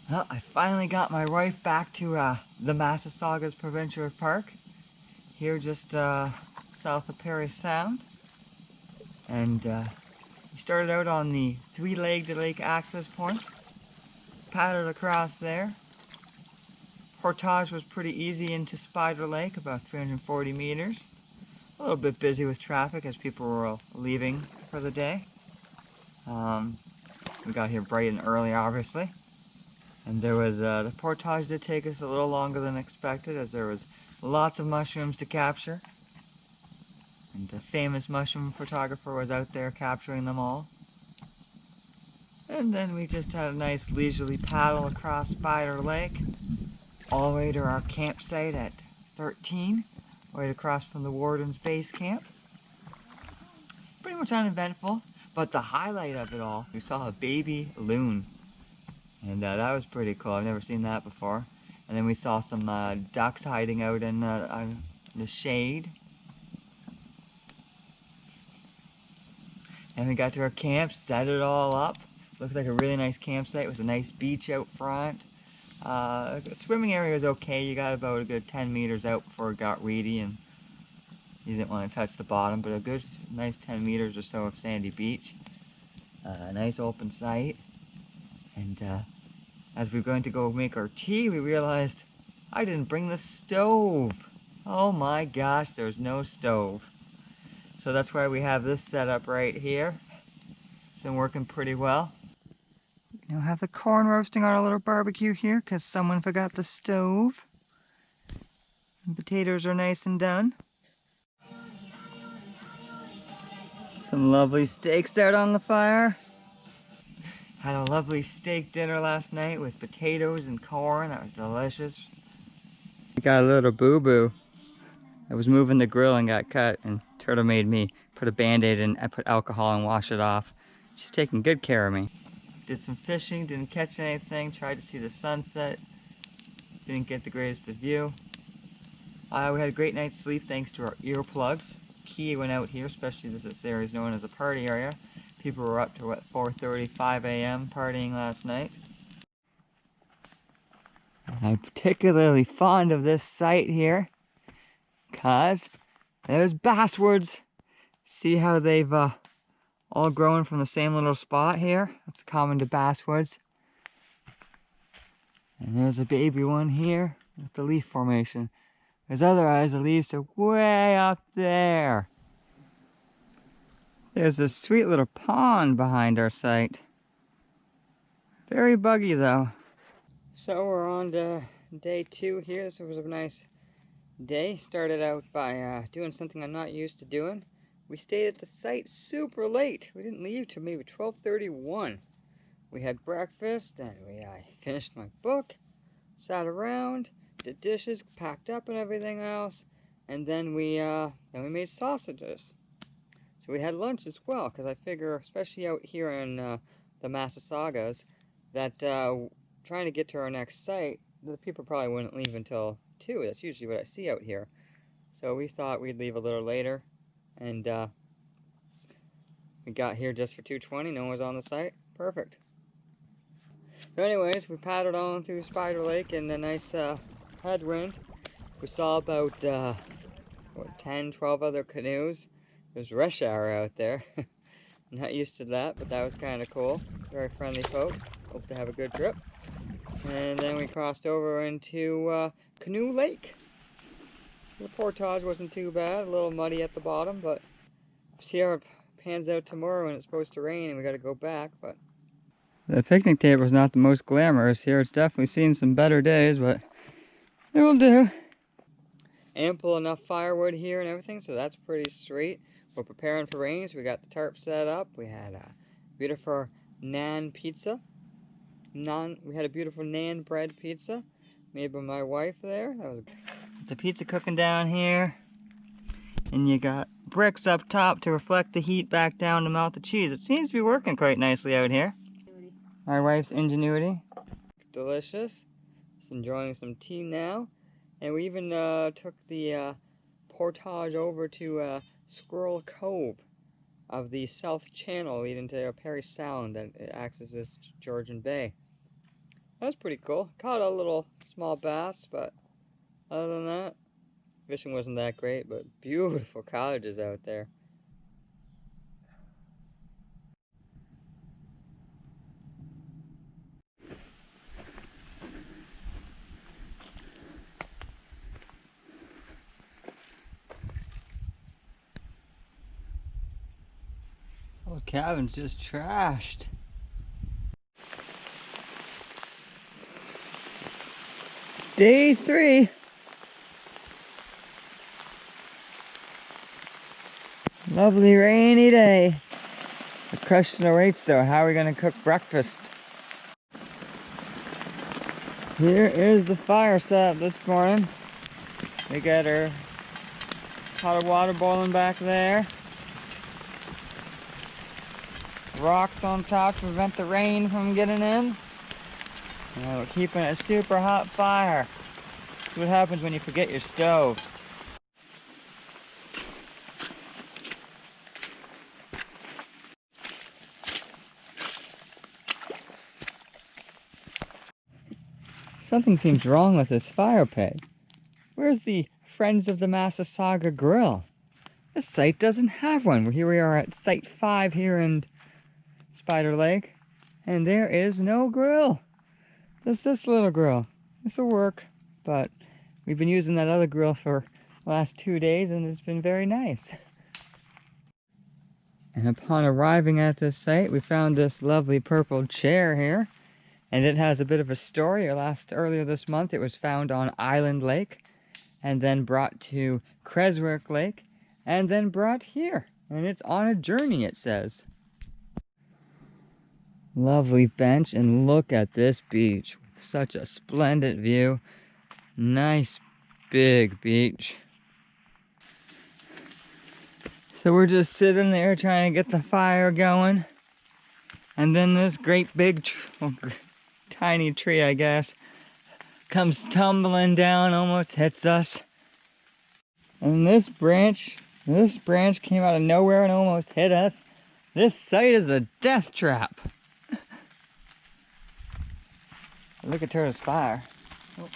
Well, I finally got my wife back to the Massassaugas Provincial Park, here just south of Parry Sound. And we started out on the three-legged lake access point, paddled across there. Portage was pretty easy into Spider Lake, about 340 meters. A little bit busy with traffic as people were leaving for the day. We got here bright and early, obviously. And there was, the portage did take us a little longer than expected, as there was lots of mushrooms to capture. And the famous mushroom photographer was out there capturing them all. And then we just had a nice leisurely paddle across Spider Lake, all the way to our campsite at 13, right across from the Warden's base camp. Pretty much uneventful, but the highlight of it all, we saw a baby loon. And that was pretty cool. I've never seen that before. And then we saw some ducks hiding out in the shade. And we got to our camp, set it all up. Looks like a really nice campsite with a nice beach out front. The swimming area was okay. You got about a good 10 meters out before it got reedy and you didn't want to touch the bottom, but a good nice 10 meters or so of sandy beach. A nice open site. And as we were going to go make our tea, we realized I didn't bring the stove. Oh my gosh, there's no stove. So that's why we have this set up right here. It's been working pretty well. We now have the corn roasting on our little barbecue here because someone forgot the stove. And potatoes are nice and done. Some lovely steaks out on the fire. Had a lovely steak dinner last night with potatoes and corn. That was delicious. Got a little boo-boo. I was moving the grill and got cut, and Turtle made me put a band-aid and I put alcohol and wash it off. She's taking good care of me. Did some fishing, didn't catch anything, tried to see the sunset. Didn't get the greatest of view. We had a great night's sleep thanks to our earplugs. Key went out here, especially this area is known as a party area. People were up to, what, 4:30, 5 a.m. partying last night. I'm particularly fond of this site here because there's basswoods. See how they've all grown from the same little spot here? That's common to basswoods. And there's a baby one here with the leaf formation. Because otherwise the leaves are way up there. There's a sweet little pond behind our site. Very buggy though. So we're on to day 2 here. This was a nice day. Started out by doing something I'm not used to doing. We stayed at the site super late. We didn't leave till maybe 12:31. We had breakfast and I finished my book, sat around, did dishes, packed up and everything else, and then we made sausages. So we had lunch as well, because I figure, especially out here in the Massassaugas, that trying to get to our next site, the people probably wouldn't leave until 2. That's usually what I see out here. So we thought we'd leave a little later, and we got here just for 2:20. No one was on the site. Perfect. So anyways, we paddled on through Spider Lake in a nice headwind. We saw about 10, 12 other canoes. It was rush hour out there. Not used to that, but that was kind of cool. Very friendly folks. Hope to have a good trip. And then we crossed over into Canoe Lake. The portage wasn't too bad. A little muddy at the bottom, but see how it pans out tomorrow when it's supposed to rain and we got to go back. But the picnic table is not the most glamorous here. It's definitely seen some better days, but it will do. Ample enough firewood here and everything, so that's pretty sweet. We're preparing for rain, so we got the tarp set up. We had a beautiful naan pizza. We had a beautiful naan bread pizza made by my wife there. That was the pizza cooking down here. And you got bricks up top to reflect the heat back down to melt the cheese. It seems to be working quite nicely out here. My wife's ingenuity. Delicious. Just enjoying some tea now. And we even took the portage over to Squirrel Cove of the South Channel leading to Parry Sound that acts as this Georgian Bay. That was pretty cool. Caught a little small bass, but other than that, fishing wasn't that great, but beautiful cottages out there. Oh, cabin's just trashed. Day 3. Lovely rainy day. We're crushing the rates though. How are we gonna cook breakfast? Here is the fire set this morning. We got our hot water boiling back there. Rocks on top to prevent the rain from getting in. And we're keeping a super hot fire. That's what happens when you forget your stove. Something seems wrong with this fire pit. Where's the Friends of the Massassauga grill? This site doesn't have one. Here we are at Site 5 here in Spider Lake, and there is no grill. Just this little grill. This will work, but we've been using that other grill for the last 2 days, and it's been very nice. And upon arriving at this site, we found this lovely purple chair here. And it has a bit of a story. Earlier this month, it was found on Island Lake, and then brought to Creswick Lake, and then brought here. And it's on a journey, it says. Lovely bench, and look at this beach. Such a splendid view. Nice big beach. So we're just sitting there trying to get the fire going. And then this great big tiny tree, I guess, comes tumbling down, almost hits us. And this branch came out of nowhere and almost hit us. This site is a death trap. Look at Turtle's fire. Oh.